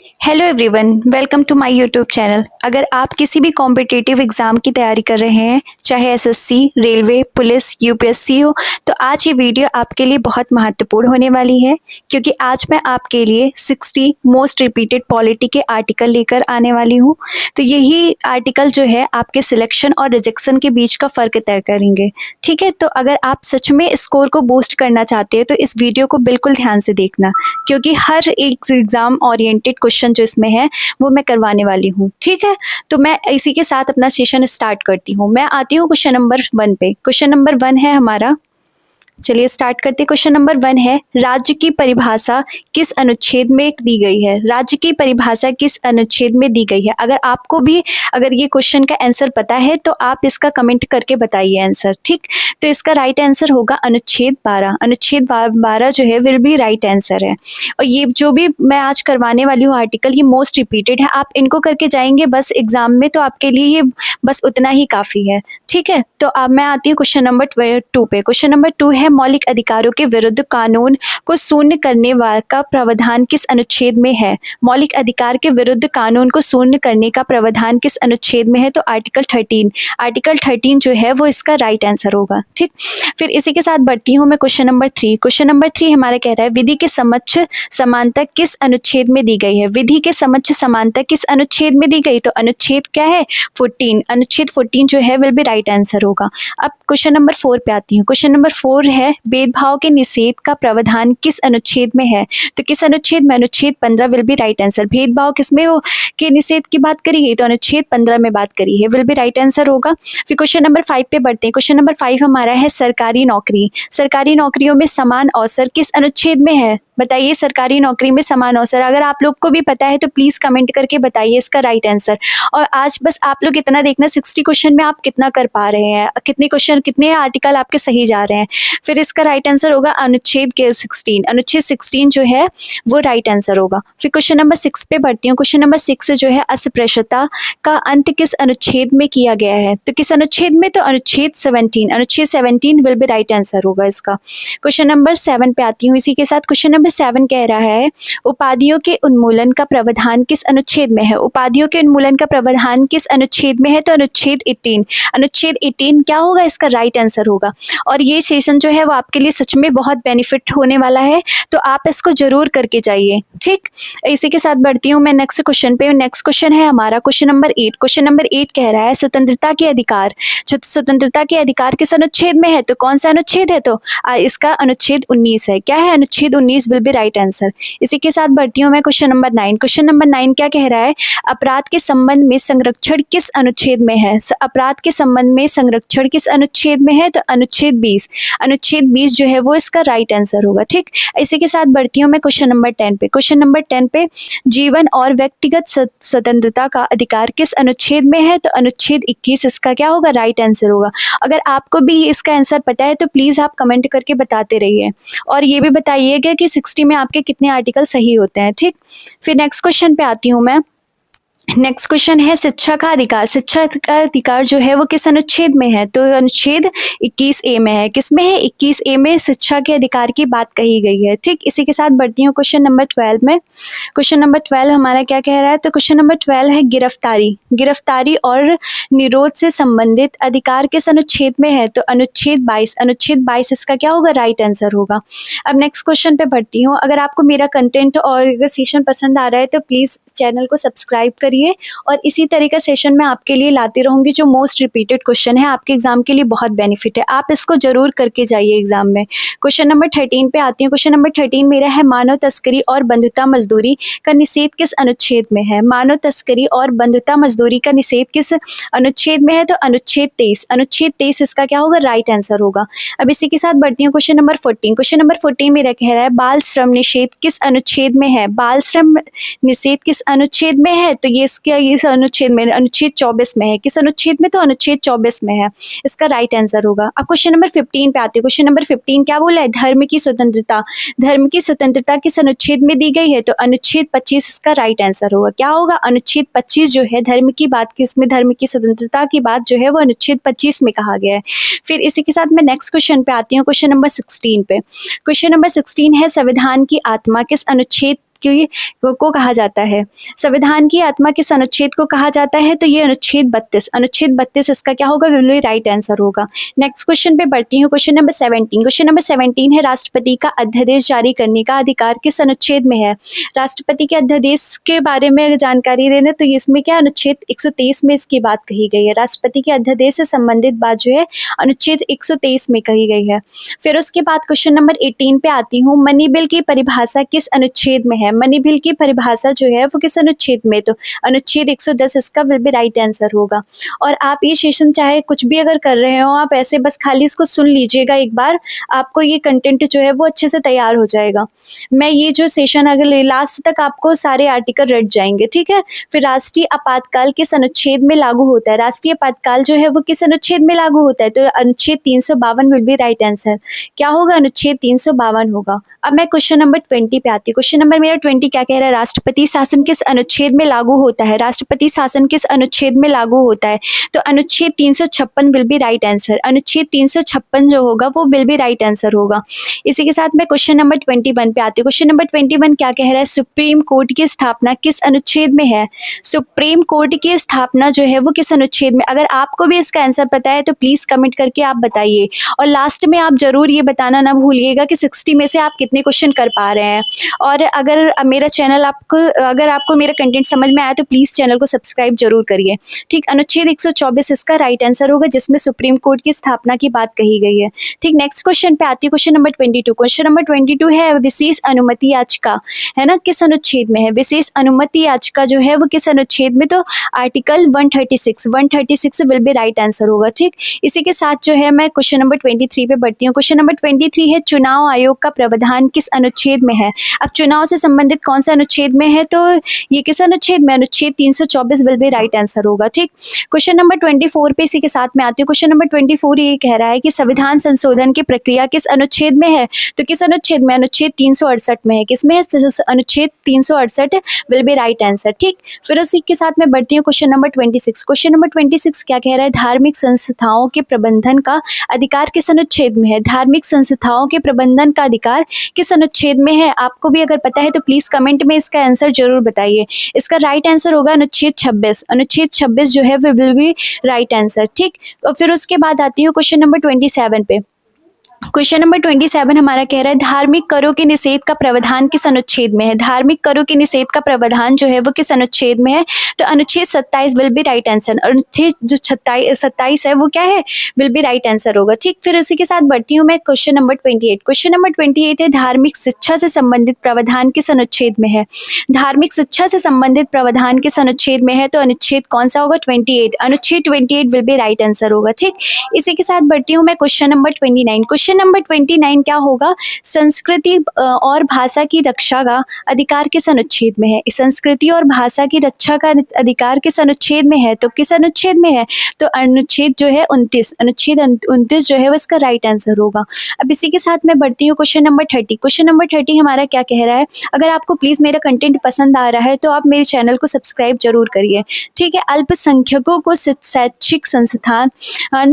Hello everyone, welcome to my YouTube channel. अगर आप किसी भी कॉम्पिटिटिव एग्ज़ाम की तैयारी कर रहे हैं, चाहे एसएससी, रेलवे, पुलिस, यूपीएससी हो, तो आज ये वीडियो आपके लिए बहुत महत्वपूर्ण होने वाली है, क्योंकि आज मैं आपके लिए 60 मोस्ट रिपीटेड पॉलिटी के आर्टिकल लेकर आने वाली हूँ। तो यही आर्टिकल जो है आपके सिलेक्शन और रिजेक्शन के बीच का फ़र्क तय करेंगे। ठीक है, तो अगर आप सच में स्कोर को बूस्ट करना चाहते हैं तो इस वीडियो को बिल्कुल ध्यान से देखना, क्योंकि हर एक एग्ज़ाम ओरिएंटेड क्वेश्चन जो इसमें है वो मैं करवाने वाली हूँ। ठीक है, तो मैं इसी के साथ अपना सेशन स्टार्ट करती हूँ। मैं आती हूँ क्वेश्चन नंबर 1 पे। क्वेश्चन नंबर 1 है हमारा, चलिए स्टार्ट करते हैं। क्वेश्चन नंबर 1 है, राज्य की परिभाषा किस अनुच्छेद में दी गई है? राज्य की परिभाषा किस अनुच्छेद में दी गई है? अगर ये क्वेश्चन का आंसर पता है तो आप इसका कमेंट करके बताइए आंसर। ठीक, तो इसका राइट आंसर होगा अनुच्छेद 12। अनुच्छेद 12 जो है विल बी राइट आंसर है। और ये जो भी मैं आज करवाने वाली हूँ आर्टिकल, ये मोस्ट रिपीटेड है। आप इनको करके जाएंगे बस एग्जाम में, तो आपके लिए ये बस उतना ही काफ़ी है। ठीक है, तो अब मैं आती हूँ क्वेश्चन नंबर 2 पे। क्वेश्चन नंबर 2 है, मौलिक अधिकारों के विरुद्ध कानून को शून्य करने का प्रावधान किस अनुच्छेद में है? मौलिक अधिकार के विरुद्ध कानून को शून्य करने का प्रावधान किस अनुच्छेद में है? तो आर्टिकल 13। आर्टिकल 13 जो है वो इसका राइट आंसर होगा। ठीक, फिर इसी के साथ बढ़ती हूँ मैं क्वेश्चन नंबर 3। क्वेश्चन नंबर 3 हमारा कह रहा है, विधि के समक्ष समानता किस अनुच्छेद में दी गई है? विधि के समक्ष समानता किस अनुच्छेद में दी गई? तो अनुच्छेद क्या है? 14। अनुच्छेद 14 जो है विल बी राइट आंसर होगा। अब क्वेश्चन नंबर 4 पे आती हूँ। क्वेश्चन नंबर 4 है, भेदभाव के निषेध का प्रावधान किस अनुच्छेद में है? तो किस अनुच्छेद में? अनुच्छेद 15 विल बी राइट आंसर। भेदभाव किसमें हो के निषेध की बात करी है? तो अनुच्छेद 15 में बात करी है, विल बी राइट आंसर होगा। फिर क्वेश्चन नंबर 5 पे बढ़ते हैं। क्वेश्चन नंबर 5 हमारा है, सरकारी नौकरी। सरकारी नौकरियों में समान अवसर किस अनुच्छेद में है? बताइए, सरकारी नौकरी में समान अवसर। अगर आप लोग को भी पता है तो प्लीज कमेंट करके बताइए इसका राइट आंसर। और आज बस आप लोग इतना देखना, 60 क्वेश्चन में आप कितना कर पा रहे हैं, कितने क्वेश्चन, कितने आर्टिकल आपके सही जा रहे हैं। फिर इसका राइट आंसर होगा अनुच्छेद के 16। अनुच्छेद 16 जो है वो राइट आंसर होगा। फिर क्वेश्चन नंबर 6 पे बढ़ती हूँ। क्वेश्चन नंबर 6 जो है, अस्पृश्यता का अंत किस अनुच्छेद में किया गया है? तो किस अनुच्छेद में? तो अनुच्छेद 17। अनुच्छेद 17 विल बी राइट आंसर होगा इसका। क्वेश्चन नंबर 7 पे आती हूँ। इसी के साथ क्वेश्चन नंबर 7 कह रहा है, उपाधियों के उन्मूलन का प्रावधान किस अनुच्छेद में है? उपाधियों के उन्मूलन का प्रावधान किस अनुच्छेद में है? तो अनुच्छेद 18। अनुच्छेद 18 क्या होगा? इसका राइट आंसर होगा। और ये सेशन जो है वो आपके लिए सच में बहुत बेनिफिट होने वाला है, तो आप इसको जरूर करके जाइए। ठीक, इसी के साथ बढ़ती हूँ मैं नेक्स्ट क्वेश्चन पे। नेक्स्ट क्वेश्चन है हमारा क्वेश्चन नंबर 8। क्वेश्चन नंबर 8 कह रहा है, स्वतंत्रता के अधिकार। स्वतंत्रता के अधिकार किस अनुच्छेद में है? तो कौन सा अनुच्छेद है? तो इसका अनुच्छेद 19 है। क्या है? अनुच्छेद 19 विल बी राइट आंसर। इसी के साथ बढ़ती हूँ मैं क्वेश्चन नंबर 9। क्वेश्चन नंबर 9 क्या कह रहा है, अपराध के संबंध में संरक्षण किस अनुच्छेद में है? अपराध के संबंध में संरक्षण किस अनुच्छेद में है? तो अनुच्छेद 20। अनुच्छेद 20 जो है वो इसका राइट आंसर होगा। ठीक, इसी के साथ बढ़ती हूँ मैं क्वेश्चन नंबर 10 पे। क्वेश्चन नंबर 10 पे, जीवन और व्यक्तिगत स्वतंत्रता का अधिकार किस अनुच्छेद में है? तो अनुच्छेद 21 इसका क्या होगा? राइट आंसर होगा। अगर आपको भी इसका आंसर पता है तो प्लीज आप कमेंट करके बताते रहिए, और ये भी बताइएगा कि 60 में आपके कितने आर्टिकल सही होते हैं। ठीक, फिर नेक्स्ट क्वेश्चन पे आती हूँ मैं। नेक्स्ट क्वेश्चन है, शिक्षा का अधिकार। शिक्षा का अधिकार जो है वो किस अनुच्छेद में है? तो अनुच्छेद 21A में है। किस में है? 21A में शिक्षा के अधिकार की बात कही गई है। ठीक, इसी के साथ बढ़ती हूँ क्वेश्चन नंबर 12 में। क्वेश्चन नंबर 12 हमारा क्या कह रहा है? तो क्वेश्चन नंबर 12 है, गिरफ्तारी। गिरफ्तारी और निरोध से संबंधित अधिकार किस अनुच्छेद में है? तो अनुच्छेद 22। अनुच्छेद 22 इसका क्या होगा? राइट आंसर होगा। अब नेक्स्ट क्वेश्चन पे बढ़ती हूँ। अगर आपको मेरा कंटेंट और अगर सेशन पसंद आ रहा है तो प्लीज चैनल को सब्सक्राइब करिए, और इसी तरह का सेशन मैं आपके लिए लाती रहूंगी जो मोस्ट रिपीटेड क्वेश्चन है, आपके एग्जाम के लिए बहुत बेनिफिट है। आप इसको जरूर करके जाइए एग्जाम में। क्वेश्चन नंबर 13 पे आती हूँ। क्वेश्चन नंबर 13 मेरा है, मानव तस्करी और बंधुता मजदूरी का निषेध किस अनुच्छेद में है? मानव तस्करी और बंधुता मजदूरी का निषेध किस अनुच्छेद में है? तो अनुच्छेद 23। अनुच्छेद 23 इसका क्या होगा? राइट आंसर होगा। अब इसी के साथ बढ़ती हूँ क्वेश्चन नंबर 14। क्वेश्चन नंबर 14 मेरा कह रहा है, बाल श्रम निषेध किस अनुच्छेद में है? बाल श्रम निषेध किस अनुच्छेद में है? तो ये इसका इस अनुच्छेद में, अनुच्छेद 24 में है। किस अनुच्छेद में? तो अनुच्छेद 24 में है। इसका राइट आंसर होगा। अब क्वेश्चन नंबर 15 पे आते हैं। क्वेश्चन नंबर 15 क्या बोला है? धर्म की स्वतंत्रता। धर्म की स्वतंत्रता किस अनुच्छेद में दी गई है? तो अनुच्छेद 25 इसका राइट आंसर होगा। क्या होगा? अनुच्छेद 25 जो है धर्म की बात, किसमें धर्म की स्वतंत्रता की बात जो है वो अनुच्छेद 25 में कहा गया है। फिर इसी के साथ मैं नेक्स्ट क्वेश्चन पे आती हूँ, क्वेश्चन नंबर 16 पे। क्वेश्चन नंबर 16 है, संविधान की आत्मा किस अनुच्छेद को कहा जाता है? संविधान की आत्मा किस अनुच्छेद को कहा जाता है? तो ये अनुच्छेद 32 इसका क्या होगा? बिल्कुल राइट आंसर होगा। नेक्स्ट क्वेश्चन पे बढ़ती हूँ, क्वेश्चन नंबर 17। क्वेश्चन नंबर 17 है, राष्ट्रपति का अध्यादेश जारी करने का अधिकार किस अनुच्छेद में है? राष्ट्रपति के अध्यादेश के बारे में जानकारी देना, तो इसमें क्या अनुच्छेद 123 में इसकी बात कही गई है। राष्ट्रपति के अध्यादेश से संबंधित बात जो है अनुच्छेद 123 में कही गई है। फिर उसके बाद क्वेश्चन नंबर 18 पे आती हूँ, मनी बिल की परिभाषा किस अनुच्छेद में है? मनी बिल की परिभाषा जो है वो किस अनुच्छेद में? तो अनुच्छेद 110 इसका विल बी राइट आंसर होगा। और आप ये सेशन चाहे कुछ भी अगर कर रहे हो, आप ऐसे बस खाली इसको सुन लीजिएगा एक बार, आपको ये कंटेंट जो है वो अच्छे से तैयार हो जाएगा। मैं ये जो सेशन अगर लास्ट तक आपको सारे आर्टिकल रट जाएंगे, ठीक है। फिर राष्ट्रीय आपातकाल किस अनुच्छेद में लागू होता है? राष्ट्रीय आपातकाल जो है वो किस अनुच्छेद में लागू होता है? तो अनुच्छेद 352 विल बी राइट आंसर। क्या होगा? अनुच्छेद 352 होगा। अब मैं क्वेश्चन नंबर 20 पे आती हूँ। क्वेश्चन नंबर मेरा 20 क्या कह रहा है? राष्ट्रपति शासन किस अनुच्छेद में लागू होता है? राष्ट्रपति शासन किस अनुच्छेद में लागू होता है? तो अनुच्छेद 356 विल बी राइट आंसर। अनुच्छेद 356 जो होगा वो विल बी राइट आंसर होगा। इसी के साथ मैं क्वेश्चन नंबर 21 पे आती हूँ। क्वेश्चन नंबर 21 क्या कह रहा है? सुप्रीम कोर्ट की स्थापना किस अनुच्छेद में है? सुप्रीम कोर्ट की स्थापना जो है वो किस अनुच्छेद में? अगर आपको भी इसका आंसर पता है तो प्लीज कमेंट करके आप बताइए। और लास्ट में आप जरूर ये बताना ना भूलिएगा कि 60 में से आप कितने क्वेश्चन कर पा रहे हैं। और अगर मेरा चैनल अगर आपको मेरा कंटेंट समझ में आया तो प्लीज चैनल को सब्सक्राइब जरूर करिए। ठीक, अनुच्छेद 124 इसका राइट आंसर होगा, जिसमें सुप्रीम कोर्ट की स्थापना की बात कही गई है। ठीक, नेक्स्ट क्वेश्चन पे आती है, क्वेश्चन नंबर 22। क्वेश्चन नंबर 22 है, विशेष अनुमति याचिका है ना, किस अनुच्छेद में है? विशेष अनुमति याचिका जो है वो किस अनुच्छेद में? तो article 136 will be right answer होगा। ठीक, इसी के साथ जो है मैं क्वेश्चन नंबर 23 पे बढ़ती हूँ। क्वेश्चन नंबर 23 है, चुनाव आयोग का प्रावधान किस अनुच्छेद में है? अब चुनाव से संबंधित कौन सा अनुच्छेद में है? तो ये किस अनुच्छेद में? अनुच्छेद 324 विल बी राइट आंसर होगा। ठीक, क्वेश्चन नंबर 24 पे इसी के साथ में आती हूँ। क्वेश्चन नंबर 24 ये कह रहा है कि संविधान संशोधन की प्रक्रिया किस अनुच्छेद में है? तो किस अनुच्छेद में? अनुच्छेद 368 में है। किसमें है? अनुच्छेद 368 विल बी राइट आंसर। ठीक, फिर उसी के साथ में बढ़ती हूँ क्वेश्चन नंबर 26। क्वेश्चन नंबर 26 क्या कह रहा है? धार्मिक संस्थाओं के प्रबंधन का अधिकार किस अनुच्छेद में है? धार्मिक संस्थाओं के प्रबंधन का अधिकार किस अनुच्छेद में है? आपको भी अगर पता है तो प्लीज कमेंट में इसका आंसर जरूर बताइए। इसका राइट आंसर होगा अनुच्छेद 26। अनुच्छेद 26 जो है वो विल बी राइट आंसर। ठीक, और फिर उसके बाद आती हूँ क्वेश्चन नंबर 27 पे। क्वेश्चन नंबर 27 हमारा कह रहा है, धार्मिक करों के निषेध का प्रावधान किस अनुच्छेद में है? धार्मिक करों के निषेध का प्रावधान जो है वो किस अनुच्छेद में है? तो अनुच्छेद 27 विल बी राइट आंसर। अनुच्छेद जो 27 है वो क्या है? विल बी राइट आंसर होगा। ठीक, फिर उसी के साथ बढ़ती हूँ मैं क्वेश्चन नंबर 28। क्वेश्चन नंबर 28 है, धार्मिक शिक्षा से संबंधित प्रावधान किस अनुच्छेद में है? धार्मिक शिक्षा से संबंधित प्रावधान किस अनुच्छेद में है? तो अनुच्छेद कौन सा होगा? 28। अनुच्छेद 28 विल बी राइट आंसर होगा। ठीक, इसी के साथ बढ़ती हूँ मैं क्वेश्चन नंबर 29। क्वेश्चन नंबर 29 क्या होगा? संस्कृति और भाषा की रक्षा का अधिकार किस अनुच्छेद में है? संस्कृति और भाषा की रक्षा का अधिकार किस अनुच्छेद में है? तो किस अनुच्छेद में है? तो अनुच्छेद जो है 29। अनुच्छेद 29 जो है वो इसका राइट आंसर होगा। अब इसी के साथ मैं बढ़ती हूँ क्वेश्चन नंबर 30। क्वेश्चन नंबर 30 हमारा क्या कह रहा है? अगर आपको प्लीज मेरा कंटेंट पसंद आ रहा है तो आप मेरे चैनल को सब्सक्राइब जरूर करिए। ठीक है, अल्पसंख्यकों को शैक्षिक संस्थान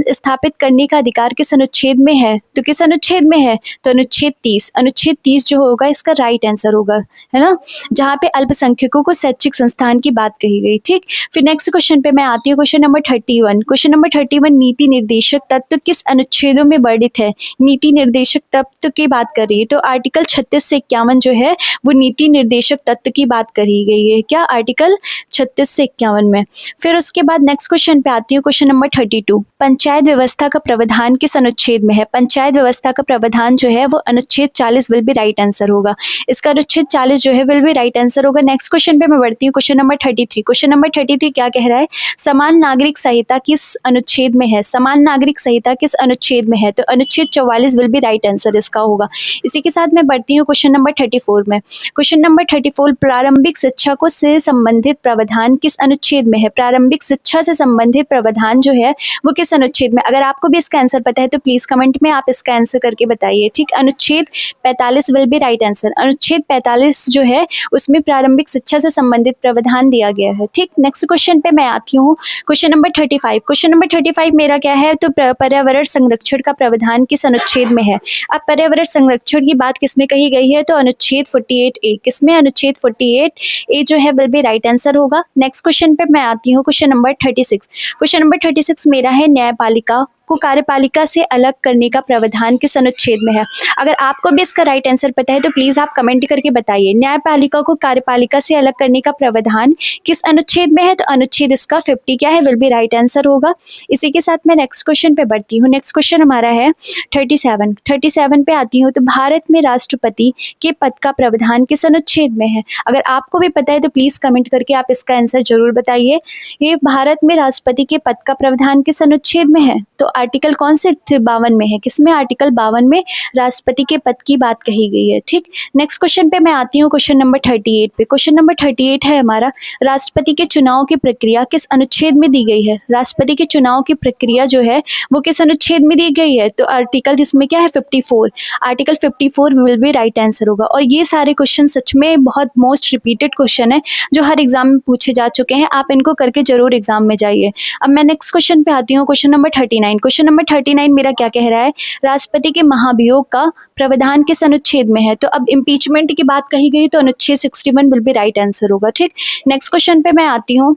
स्थापित करने का अधिकार किस अनुच्छेद में है? तो किस अनुच्छेद में है? तो अनुच्छेद 30। अनुच्छेद 30 जो होगा इसका राइट आंसर होगा, है ना, जहाँ पे अल्पसंख्यकों को शैक्षिक संस्थान की बात कही गई। ठीक, फिर नेक्स्ट क्वेश्चन पे मैं आती हूँ, क्वेश्चन नंबर 31। क्वेश्चन नंबर 31, नीति निर्देशक तत्व किस अनुच्छेदों में वर्णित है? नीति निर्देशक तत्व की बात कर रही है तो आर्टिकल 36 से 51 जो है वो नीति निर्देशक तत्व की बात करी गई है। क्या? आर्टिकल 36 से 51 में। फिर उसके बाद नेक्स्ट क्वेश्चन पे आती हूँ, क्वेश्चन नंबर 32। पंचायत व्यवस्था का प्रावधान किस अनुच्छेद में है? पंचायत व्यवस्था का प्रावधान जो है वो अनुच्छेद 40 विल बी राइट आंसर होगा। इसका अनुच्छेद 40 जो है विल बी राइट आंसर होगा। नेक्स्ट क्वेश्चन पे मैं बढ़ती हूँ, क्वेश्चन नंबर 33। क्वेश्चन नंबर 33 क्या कह रहा है? समान नागरिक संहिता किस अनुच्छेद में है? समान नागरिक संहिता किस अनुच्छेद में है? तो अनुच्छेद 44 विल बी राइट आंसर इसका होगा। इसी के साथ मैं बढ़ती हूँ क्वेश्चन नंबर 34 में। क्वेश्चन नंबर 34, प्रारंभिक शिक्षा को से संबंधित प्रावधान किस अनुच्छेद में है? प्रारंभिक शिक्षा से संबंधित प्रावधान जो है वो किस अनुच्छेद में? अगर आपको भी इसका आंसर पता है तो प्लीज कमेंट में आप इसका आंसर करके बताइए। ठीक, अनुच्छेद 45 विल बी राइट आंसर। अनुच्छेद 45 जो है उसमें प्रारंभिक शिक्षा से संबंधित प्रावधान दिया गया है। ठीक, नेक्स्ट क्वेश्चन पे मैं आती हूँ। Question number 35। क्वेश्चन नंबर 35 मेरा क्या है, तो पर्यावरण संरक्षण का प्रावधान किस अनुच्छेद में है। अब पर्यावरण संरक्षण की बात किसमें कही गई है, तो अनुच्छेद 48A। किसमें, अनुच्छेद 48A जो है विल बी राइट आंसर होगा। नेक्स्ट क्वेश्चन पे मैं आती हूँ, क्वेश्चन नंबर 36। क्वेश्चन नंबर 36 मेरा है, न्यायपालिका को कार्यपालिका से अलग करने का प्रावधान किस अनुच्छेद में है। अगर आपको भी इसका राइट आंसर पता है तो प्लीज आप कमेंट करके बताइए। न्यायपालिका को कार्यपालिका से अलग करने का प्रावधान किस अनुच्छेद में है, तो अनुच्छेद इसका 50 क्या है, विल बी राइट आंसर होगा। इसी के साथ मैं नेक्स्ट क्वेश्चन पे बढ़ती हूँ। नेक्स्ट क्वेश्चन हमारा है 37 पे आती हूँ। तो भारत में राष्ट्रपति के पद का प्रावधान किस अनुच्छेद में है। अगर आपको भी पता है तो प्लीज कमेंट करके आप इसका आंसर जरूर बताइए। ये भारत में राष्ट्रपति के पद का प्रावधान किस अनुच्छेद में है, तो आर्टिकल कौन से 52 में है। किसमें, आर्टिकल 52 में राष्ट्रपति के पद की बात कही गई है। ठीक, नेक्स्ट क्वेश्चन पे मैं आती हूँ, क्वेश्चन नंबर 38 पे। क्वेश्चन नंबर 38 है हमारा, राष्ट्रपति के चुनाव की प्रक्रिया किस अनुच्छेद में दी गई है। राष्ट्रपति के चुनाव की प्रक्रिया जो है वो किस अनुच्छेद में दी गई है, तो आर्टिकल जिसमें क्या है 54। Article 54 will be right answer होगा। और ये सारे क्वेश्चन सच में बहुत मोस्ट रिपीटेड क्वेश्चन है जो हर एग्जाम में पूछे जा चुके हैं। आप इनको करके जरूर एग्जाम में जाइए। अब मैं नेक्स्ट क्वेश्चन पे आती हूँ, क्वेश्चन नंबर 39। क्वेश्चन नंबर 39 मेरा क्या कह रहा है, राष्ट्रपति के महाभियोग का प्रावधान किस अनुच्छेद में है। तो अब इम्पीचमेंट की बात कही गई तो अनुच्छेद 61 विल बी राइट आंसर होगा। ठीक, नेक्स्ट क्वेश्चन पे मैं आती हूँ।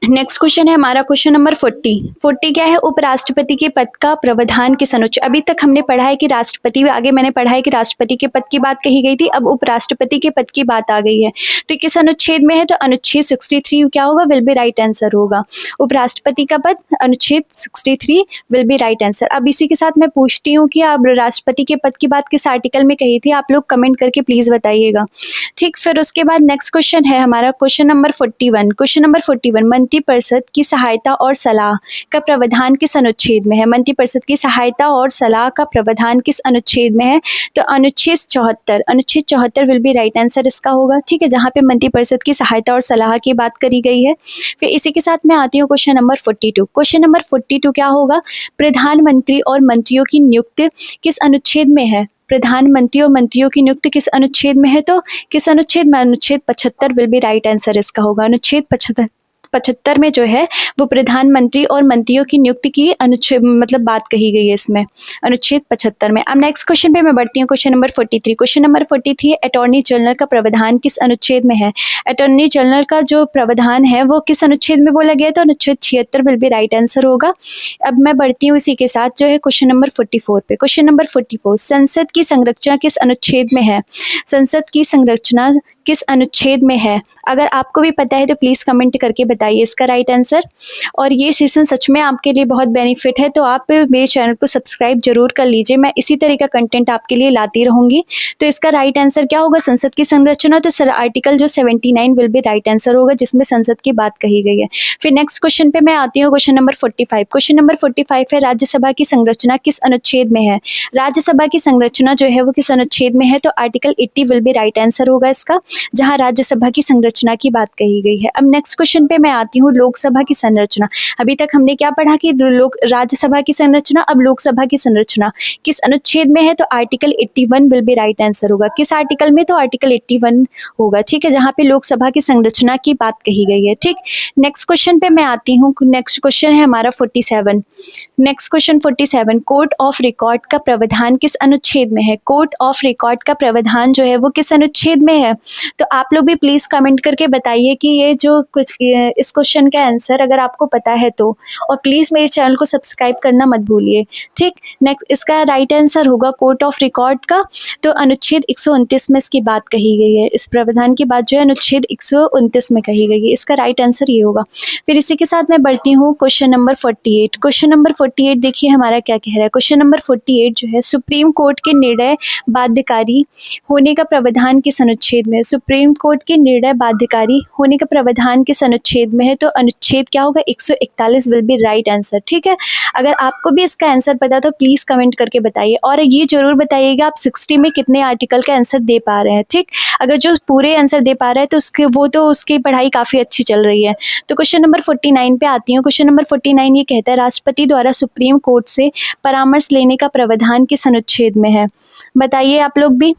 नेक्स्ट क्वेश्चन है हमारा क्वेश्चन नंबर 40 क्या है, उपराष्ट्रपति के पद का प्रावधान किस अनुच्छेद। अभी तक हमने पढ़ा है कि राष्ट्रपति, आगे मैंने पढ़ा है कि राष्ट्रपति के पद की बात कही गई थी, अब उपराष्ट्रपति के पद की बात आ गई है। तो किस अनुच्छेद में है, तो अनुच्छेद 63 क्या होगा, विल बी राइट आंसर होगा। उपराष्ट्रपति का पद अनुच्छेद 63 विल बी राइट आंसर। अब इसी के साथ मैं पूछती हूँ कि आप राष्ट्रपति के पद की बात किस आर्टिकल में कही थी, आप लोग कमेंट करके प्लीज बताइएगा। ठीक, फिर उसके बाद नेक्स्ट क्वेश्चन है हमारा क्वेश्चन नंबर 41। क्वेश्चन नंबर 41, मंत्रिपरिषद की सहायता और सलाह का प्रावधान किस अनुच्छेद में है। मंत्रिपरिषद की सहायता और सलाह का प्रावधान किस अनुच्छेद में है, तो अनुच्छेद 74। अनुच्छेद 74 विल बी राइट आंसर इसका होगा। ठीक है, जहाँ पे मंत्रिपरिषद की सहायता और सलाह की बात करी गई है। फिर इसी के साथ मैं आती हूँ क्वेश्चन नंबर 42। क्वेश्चन नंबर 42 क्या होगा, प्रधानमंत्री और मंत्रियों की नियुक्ति किस अनुच्छेद में है। प्रधानमंत्री और मंत्रियों की नियुक्ति किस अनुच्छेद में है, तो किस अनुच्छेद में, अनुच्छेद 75 विल बी राइट आंसर इसका होगा। अनुच्छेद 75 में जो है वो प्रधानमंत्री और मंत्रियों की नियुक्ति की अनुच्छेद मतलब बात कही गई है इसमें, अनुच्छेद 75 में। अब नेक्स्ट क्वेश्चन पे मैं बढ़ती हूँ, question number 43। Question number 43 attorney general का प्रावधान किस अनुच्छेद में है। अटॉर्नी जनरल का जो प्रावधान है वो किस अनुच्छेद में बोला गया, तो अनुच्छेद 76 विल बी राइट आंसर होगा। अब मैं बढ़ती हूँ इसी के साथ जो है क्वेश्चन नंबर 44 पे। क्वेश्चन नंबर 44, संसद की संरचना किस अनुच्छेद में है। संसद की संरचना किस अनुच्छेद में है, अगर आपको भी पता है तो प्लीज कमेंट करके बताइए इसका राइट आंसर। और ये सेशन सच में आपके लिए बहुत बेनिफिट है, तो आप मेरे चैनल को सब्सक्राइब जरूर कर लीजिए। मैं इसी तरह का कंटेंट आपके लिए लाती रहूंगी। तो इसका राइट आंसर क्या होगा, संसद की संरचना, तो सर आर्टिकल जो 79 विल बी राइट आंसर होगा जिसमें संसद की बात कही गई है। फिर नेक्स्ट क्वेश्चन पे मैं आती हूँ, क्वेश्चन नंबर 45। क्वेश्चन नंबर 45 है, राज्यसभा की संरचना किस अनुच्छेद में है। राज्यसभा की संरचना जो है वो किस अनुच्छेद में है, तो article 80 will be right answer होगा इसका, जहां राज्यसभा की संरचना की बात कही गई है। अब नेक्स्ट क्वेश्चन पे मैं आती हूँ, लोकसभा की संरचना। अभी तक हमने क्या पढ़ा कि राज्यसभा की संरचना, अब लोकसभा की संरचना किस अनुच्छेद में है, तो article 81 will be right answer होगा। किस आर्टिकल में, तो आर्टिकल 81 होगा। ठीक है, जहां पे लोकसभा की संरचना की बात कही गई है। ठीक, नेक्स्ट क्वेश्चन पे मैं आती हूँ। नेक्स्ट क्वेश्चन है हमारा 47। Next question 47, court of record का प्रावधान किस अनुच्छेद में है। कोर्ट ऑफ रिकॉर्ड का प्रावधान जो है वो किस अनुच्छेद में है, तो आप लोग भी प्लीज कमेंट करके बताइए कि ये जो कुछ इस क्वेश्चन का आंसर अगर आपको पता है तो, और प्लीज मेरे चैनल को सब्सक्राइब करना मत भूलिए। ठीक, नेक्स्ट इसका राइट आंसर होगा कोर्ट ऑफ रिकॉर्ड का, तो अनुच्छेद 129 में इसकी बात कही गई है। इस प्रावधान की बात जो है अनुच्छेद 129 में कही गई है, इसका राइट आंसर ये होगा। फिर इसी के साथ मैं बढ़ती हूँ क्वेश्चन नंबर 48। क्वेश्चन नंबर 48 देखिए हमारा क्या कह रहा है। क्वेश्चन नंबर 48 जो है, सुप्रीम कोर्ट के निर्णय बाध्यकारी होने का प्रावधान किस अनुच्छेद में। सुप्रीम कोर्ट के निर्णय बाध्यकारी होने का प्रावधान किस अनुच्छेद अनुच्छेद में है तो अनुच्छेद क्या होगा 141 विल बी राइट आंसर। ठीक है, अगर आपको भी इसका आंसर पता है तो प्लीज़ कमेंट करके बताइए और ये ज़रूर बताइएगा आप 60 में कितने आर्टिकल का आंसर दे पा रहे हैं। ठीक, अगर जो पूरे आंसर दे पा रहा है तो उसकी पढ़ाई काफ़ी अच्छी चल रही है। तो क्वेश्चन नंबर 49 पे आती हूँ। क्वेश्चन नंबर 49 ये कहता है राष्ट्रपति द्वारा सुप्रीम कोर्ट से परामर्श लेने का प्रावधान किस अनुच्छेद में है? बताइए आप लोग भी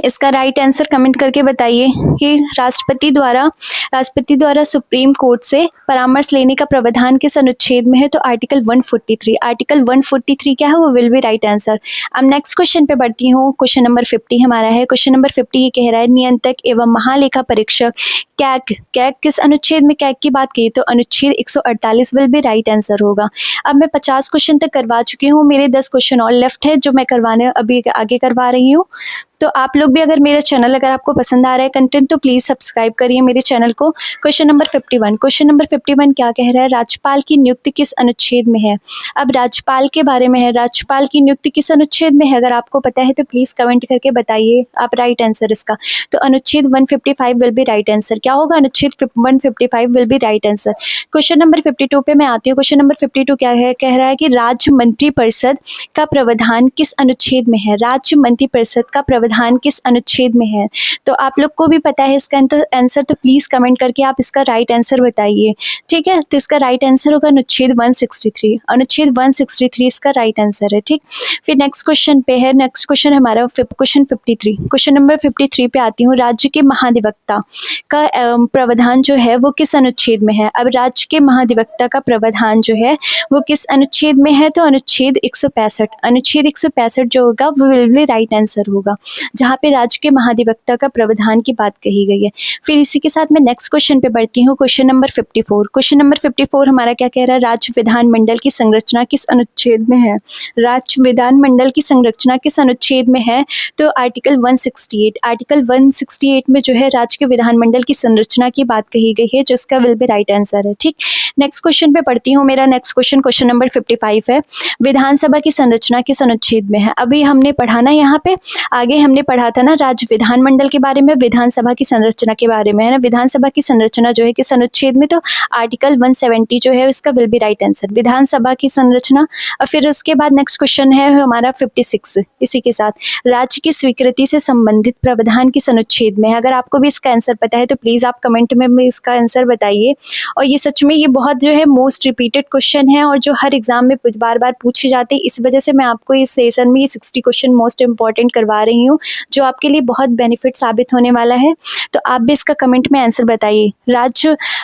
इसका राइट आंसर कमेंट करके बताइए कि राष्ट्रपति द्वारा सुप्रीम कोर्ट से परामर्श लेने का प्रावधान किस अनुच्छेद में है? तो आर्टिकल 143। आर्टिकल 143 क्या है? वो विल बी राइट आंसर। अब नेक्स्ट क्वेश्चन पे बढ़ती हूँ। क्वेश्चन नंबर 50 हमारा है। क्वेश्चन नंबर 50 ये कह रहा है नियंत्रक एवं महालेखा परीक्षक कैग किस अनुच्छेद में कैग की बात की? तो अनुच्छेद 148 विल बी राइट आंसर होगा। अब मैं 50 क्वेश्चन तक करवा चुकी हूँ, मेरे 10 क्वेश्चन और लेफ्ट है जो मैं अभी आगे करवा रही हूँ। तो आप लोग भी अगर मेरा चैनल अगर आपको पसंद आ रहा है कंटेंट तो प्लीज़ सब्सक्राइब करिए मेरे चैनल को। Question number 51। क्वेश्चन नंबर 51 क्या कह रहा है? राज्यपाल की नियुक्ति किस अनुच्छेद में है? अब राज्यपाल के बारे में है, राज्यपाल की नियुक्ति किस अनुच्छेद में है? अगर आपको पता है तो प्लीज़ कमेंट करके बताइए आप राइट आंसर इसका। तो अनुच्छेद 155 विल बी राइट आंसर। क्या होगा? अनुच्छेद 155 will be right answer. Question number 52 पे मैं आती हूँ। क्वेश्चन नंबर 52 क्या है? कह रहा है कि राज्य मंत्रिपरिषद का प्रावधान किस अनुच्छेद में है? राज्य मंत्रिपरिषद का प्रावधान किस अनुच्छेद में है? तो आप लोग को भी पता है इसका आंसर, तो प्लीज कमेंट करके आप इसका राइट आंसर बताइए। ठीक है, तो इसका राइट आंसर होगा अनुच्छेद 163। अनुच्छेद 163 इसका राइट आंसर है। ठीक, फिर नेक्स्ट क्वेश्चन पे है। नेक्स्ट क्वेश्चन हमारा क्वेश्चन 53। क्वेश्चन नंबर 53 पे आती हूँ। राज्य के महाधिवक्ता का प्रावधान जो है वो किस अनुच्छेद में है? अब राज्य के महाधिवक्ता का प्रावधान जो है वो किस अनुच्छेद में है? तो अनुच्छेद 165। अनुच्छेद 165 जो होगा वो विल बी राइट आंसर होगा, जहाँ पे राज्य के महाधिवक्ता का प्रावधान की बात कही गई है। फिर इसी के साथ मैं नेक्स्ट क्वेश्चन पे बढ़ती हूँ। Question number 54। क्वेश्चन नंबर 54 हमारा क्या कह रहा है? राज्य विधानमंडल की संरचना किस अनुच्छेद में है? राज्य विधानमंडल की संरचना किस अनुच्छेद में है? तो आर्टिकल 168। आर्टिकल 168 में जो है राज्य के विधानमंडल की संरचना की बात कही गई है, जिसका विल बी राइट आंसर है। ठीक, नेक्स्ट क्वेश्चन पे पढ़ती हूँ। मेरा नेक्स्ट क्वेश्चन नंबर 55 है। विधानसभा की संरचना किस अनुच्छेद में है? अभी हमने पढ़ा ना, यहाँ पे आगे हमने पढ़ा था ना राज्य विधानमंडल के बारे में, विधानसभा की संरचना के बारे में है ना। विधानसभा की संरचना जो है किस अनुच्छेद में? तो आर्टिकल 170 जो है उसका विल बी राइट आंसर, विधानसभा की संरचना। और फिर उसके बाद नेक्स्ट क्वेश्चन है हमारा 56। इसी के साथ राज्य की स्वीकृति से संबंधित प्रावधान किस अनुच्छेद में है? अगर आपको भी इसका आंसर पता है तो प्लीज आप कमेंट में इसका आंसर बताइए। और ये सच में ये बहुत जो है मोस्ट रिपीटेड क्वेश्चन है और जो हर एग्जाम में बार बार पूछे जाते हैं, इस वजह से मैं आपको इस सेशन में ये 60 क्वेश्चन मोस्ट इंपॉर्टेंट करवा रही हूँ, जो आपके लिए बहुत बेनिफिट साबित होने वाला है। तो आप भी इसका कमेंट में आंसर बताइए।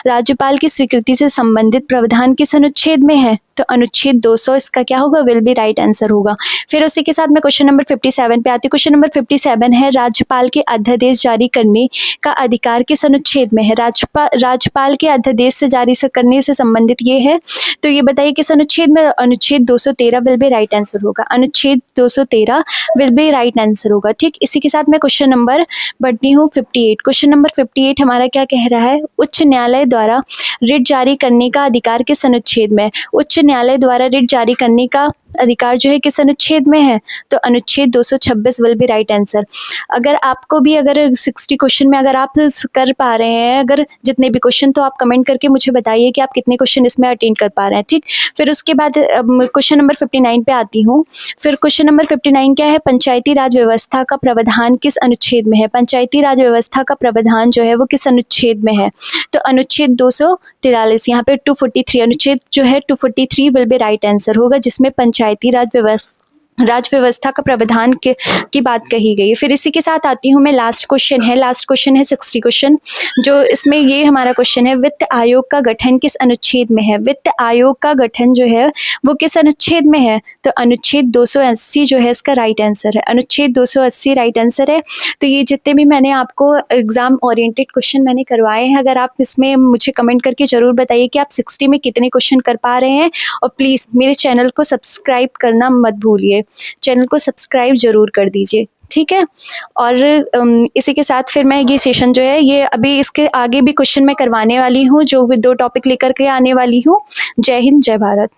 राज्यपाल की स्वीकृति से संबंधित प्रावधान किस अनुच्छेद में है? तो अनुच्छेद 200 इसका क्या होगा? विल बी राइट आंसर होगा। फिर उसी के साथ मैं क्वेश्चन नंबर 57 पे आती हूँ। क्वेश्चन नंबर 57 है राज्यपाल के अध्यादेश जारी करने का अधिकार किस अनुच्छेद में है? राज्यपाल के अध्यादेश से जारी करने से संबंधित ये है, तो ये बताइए किस अनुच्छेद में? अनुच्छेद 213 विल बी राइट आंसर होगा। अनुच्छेद 213 विल बी राइट आंसर होगा। ठीक, इसी के साथ मैं क्वेश्चन नंबर बढ़ती हूँ 58। क्वेश्चन नंबर 58 हमारा क्या कह रहा है? उच्च न्यायालय द्वारा रिट जारी करने का अधिकार किस अनुच्छेद में? उच्च न्यायालय द्वारा रिट जारी करने का अधिकार जो है किस अनुच्छेद में है? तो अनुच्छेद 226 विल बी राइट आंसर। अगर आपको भी अगर 60 क्वेश्चन में अगर आप कर पा रहे हैं अगर जितने भी क्वेश्चन, तो आप कमेंट करके मुझे बताइए कि आप कितने क्वेश्चन इसमें अटेंड कर पा रहे हैं। ठीक, फिर उसके बाद क्वेश्चन नंबर 59 पे आती हूँ। फिर क्वेश्चन नंबर 59 क्या है? पंचायती राज व्यवस्था का प्रावधान किस अनुच्छेद में है? पंचायती राज व्यवस्था का प्रावधान जो है वो किस अनुच्छेद में है? तो अनुच्छेद 243। यहाँ पे 243 अनुच्छेद जो है 243 विल बी राइट आंसर होगा, जिसमें पंचायती राज व्यवस्था का प्रावधान की बात कही गई है। फिर इसी के साथ आती हूँ मैं लास्ट क्वेश्चन है 60 क्वेश्चन, जो इसमें ये हमारा क्वेश्चन है वित्त आयोग का गठन किस अनुच्छेद में है? वित्त आयोग का गठन जो है वो किस अनुच्छेद में है? तो अनुच्छेद 280 जो है इसका राइट आंसर है। अनुच्छेद 280 राइट आंसर है। तो ये जितने भी मैंने आपको एग्जाम ओरिएंटेड क्वेश्चन मैंने करवाए हैं, अगर आप इसमें मुझे कमेंट करके जरूर बताइए कि आप 60 में कितने क्वेश्चन कर पा रहे हैं। और प्लीज़ मेरे चैनल को सब्सक्राइब करना मत भूलिए, चैनल को सब्सक्राइब जरूर कर दीजिए। ठीक है, और इसी के साथ फिर मैं ये सेशन जो है ये अभी इसके आगे भी क्वेश्चन मैं करवाने वाली हूँ, जो 2 टॉपिक लेकर के आने वाली हूँ। जय हिंद, जय भारत।